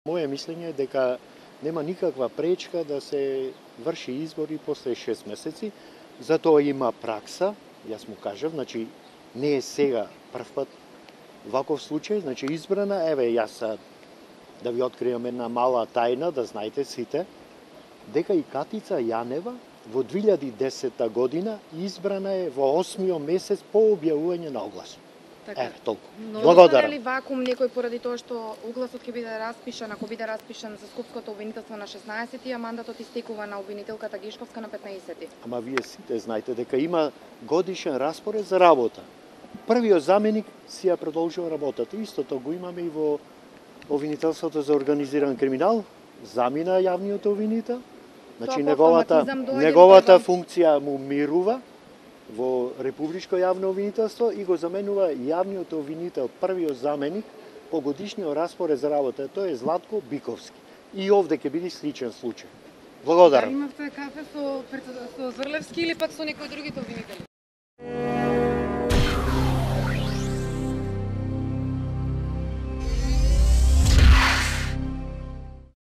Моje мислење е дека нема никаква пречка да се врши избори после 6 месеци, затоа има пракса, јас му кажав, значи не е сега прв пат ваков случај, значи избрана, еве јас да ви откриам една мала тајна, да знаете сите, дека и Катица Јанева во 2010 година избрана е во 8 месец по објавување на огласот. Така. Еве, толку. Но Благодарам. ли вакуум некој поради тоа што огласот ќе биде распишан, ако биде распишан за скопското обвинителство на 16-ти, а мандатот истекува на обвинителката Гешковска на 15-ти? Ама вие сите знаете дека има годишен распоред за работа. Првиот заменик си ја продолжува работата. Истото го имаме и во обвинителството за организиран криминал. Замина јавниот обвинител. Значи неговата функција му мирува во Републичко јавно обвинителство и го заменува јавниот обвинител, првиот заменик по годишниот распоред за работа. Тој е Златко Биковски. И овде ќе биде сличен случај. Благодарам. Да имавте кафе со Зрлевски или пак со некои другите обвинители?